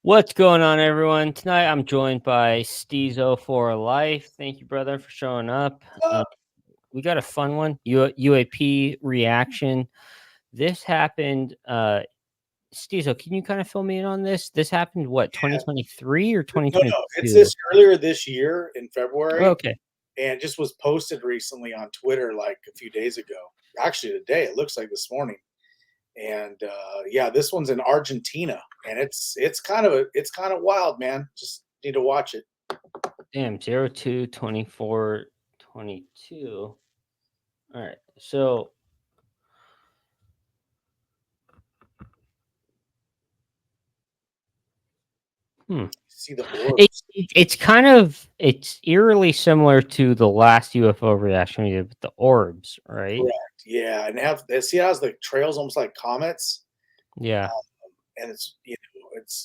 What's going on, everyone? Tonight I'm joined by Steezo for Life. Thank you, brother, for showing up. We got a fun one, UAP reaction. This happened. Steezo, can you kind of fill me in on this? This happened, what, Yeah. 2023 or No, it's 2022? this earlier this year in February, Okay. and just was posted recently on Twitter like a few days ago. Actually, today it looks like this morning. And yeah, this one's in Argentina, and it's kind of wild, man. Just need to watch it. Damn, 02/24/22. All right. So, hmm. See the It, orbs. it's eerily similar to the last UFO reaction we did with the orbs, right? Correct. Yeah, and see how it has the trails almost like comets, Yeah. and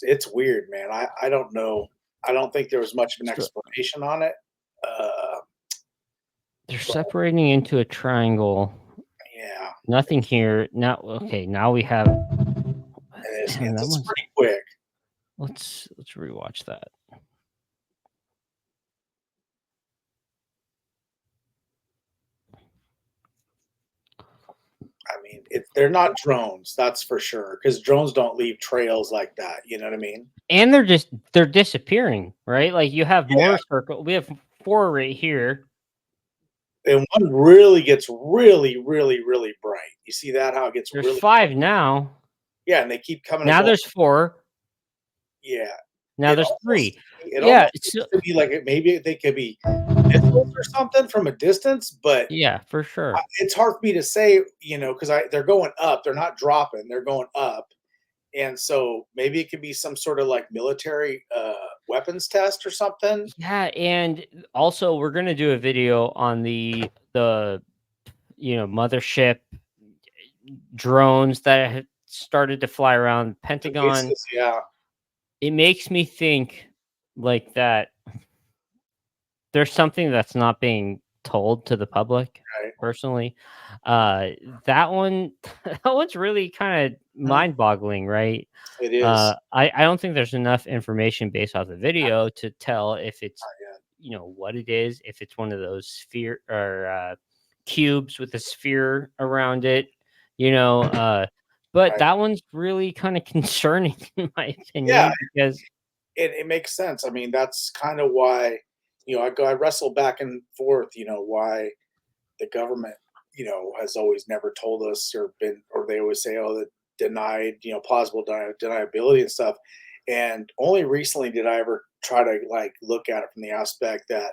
it's weird, man. I don't know. I don't think there was much of an So explanation on it. Uh, they're but separating into a triangle. yeah, Nothing here. Now, okay, now we have. and Damn, that it's one's. pretty quick. Let's rewatch that. I mean, they're not drones, that's for sure, because drones don't leave trails like that. You know what I mean? And they're disappearing, right? Like you have Yeah. more circle. We have four right here. And one really gets really, really, really bright. You see that? How it gets There's really, five now. yeah, and they keep coming and Now going. there's four. Yeah. Now It there's almost three. it Yeah. almost seems to be like maybe they could be missiles or something from a distance, but Yeah, for sure. it's hard for me to say, because they're going up, they're not dropping, they're going up. And so maybe it could be some sort of like military weapons test or something. Yeah, and also we're gonna do a video on the mothership drones that have started to fly around The Pentagon. basis, yeah. It makes me think like that there's something that's not being told to the public Right. personally. Uh that one that one's really kind of Mhm. mind-boggling, right? It is. I don't think there's enough information based off the video to tell if it's Yeah. what it is, if it's one of those sphere or cubes with a sphere around it, you know, but Right. that one's really kind of concerning in my Yeah, opinion because it makes sense. I mean, that's kind of why, I wrestle back and forth, why the government, has always never told us or they always say, oh, that denied, plausible deniability and stuff. And only recently did I ever try to like look at it from the aspect that,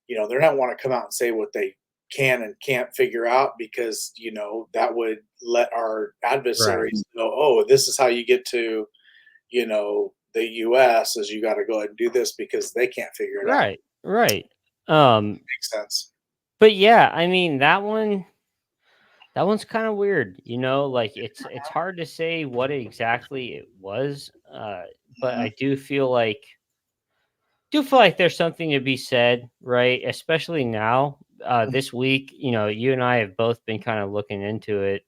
they're not want to come out and say what they can and can't figure out because, that would let our right, adversaries know, oh, this is how you get to, the US is you got to go ahead and do this because they can't figure it out. right. Um, Makes sense. but yeah, I mean that one's kind of weird, like it's hard to say what exactly it was, but Mhm. I do feel like there's something to be said, right? Especially now, Mhm. this week, you and I have both been kind of looking into it.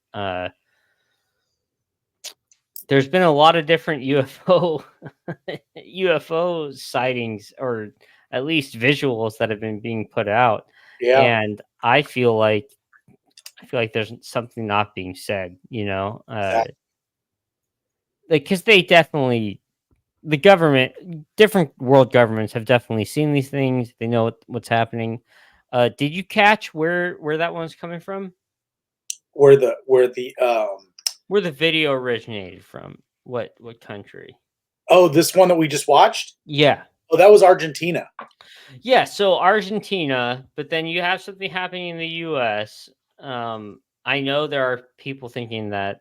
There's been a lot of different UFO UFO sightings, or at least visuals that have been being put out, Yeah, and I feel like there's something not being said, exactly. like because the government, different world governments have definitely seen these things. They know what's happening. Did you catch where that one's coming from? Where the Where the video originated from? What country? oh, this one that we just watched? Yeah. Oh, that was Argentina. Yeah, so Argentina, but then you have something happening in the US. I know there are people thinking that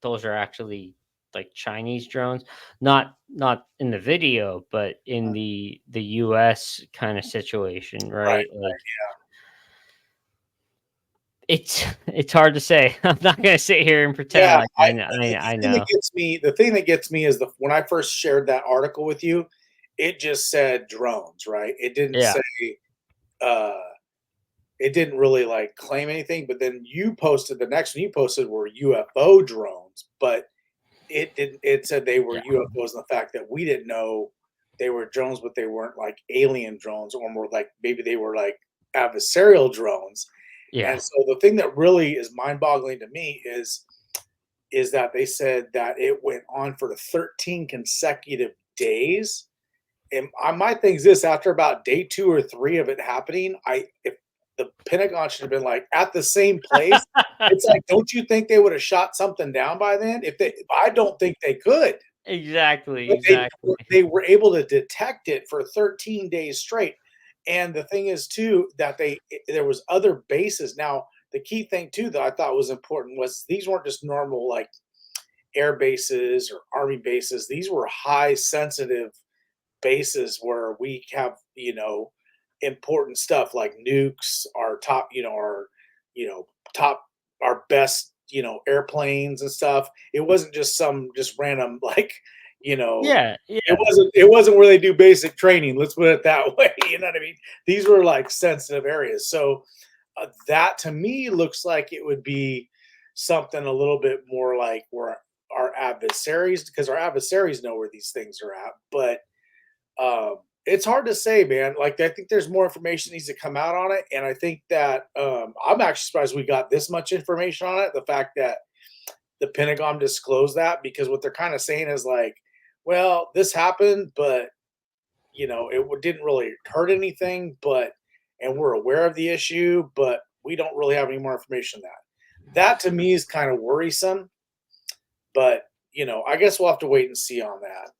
those are actually like Chinese drones, not in the video, but in Mhm. the US kind of situation, Right, right? Like right, yeah. it's hard to say. I'm not gonna sit here and pretend Yeah, like I know. the thing that gets me is the when I first shared that article with you, it just said drones, right? It didn't Yeah, say, uh it didn't really like claim anything, but then you posted the next one you posted were UFO drones, but it didn't. It said they were Yeah. UFOs, and the fact that we didn't know they were drones, but they weren't like alien drones, or more like maybe they were like adversarial drones. Yeah. And so the thing that really is mind-boggling to me is that they said that it went on for 13 consecutive days. And my thing is this: after about day 2 or 3 of it happening, if the Pentagon should have been like at the same place. It's like, don't you think they would have shot something down by then? I don't think they could. Exactly. But Exactly. they were able to detect it for 13 days straight. And the thing is too that there was other bases. Now, the key thing too that I thought was important was these weren't just normal like air bases or army bases. These were high sensitive bases where we have, important stuff like nukes, our top, you know, top, our best, airplanes and stuff. It wasn't just some just random like, you know, Yeah. it Yeah. wasn't where they do basic training. Let's put it that way. You know what I mean? These were like sensitive areas. So that to me looks like it would be something a little bit more like where our adversaries, because our adversaries know where these things are at, but it's hard to say, man. Like, I think there's more information needs to come out on it, and I think that I'm actually surprised we got this much information on it. The fact that the Pentagon disclosed that, because what they're kind of saying is like, well, this happened, but didn't really hurt anything, and we're aware of the issue, but we don't really have any more information than that. That to me is kind of worrisome, but I guess we'll have to wait and see on that.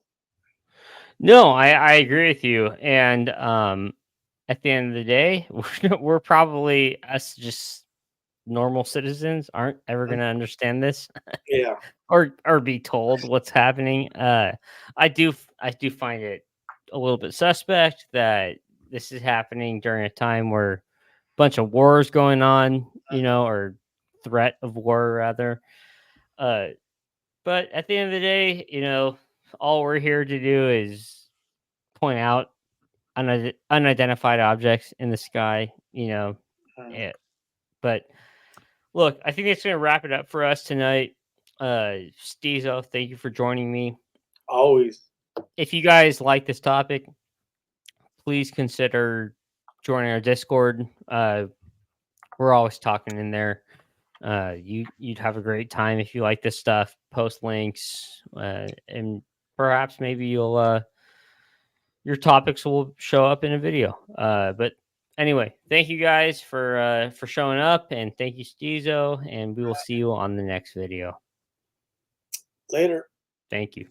No, I agree with you. And at the end of the day, we're probably us just normal citizens aren't ever Mhm. going to understand this Yeah. or be told what's happening. I do find it a little bit suspect that this is happening during a time where a bunch of wars going on, or threat of war rather. Uh, but at the end of the day, all we're here to do is point out unidentified objects in the sky. Mhm. eh, but look, I think that's going to wrap it up for us tonight. Stezo, thank you for joining me. Always. If you guys like this topic, please consider joining our Discord. We're always talking in there. You'd have a great time if you like this stuff. Post links, and perhaps maybe your topics will show up in a video. But anyway, thank you guys for showing up, and thank you, Stezo, and we will see you on the next video. Later. Thank you.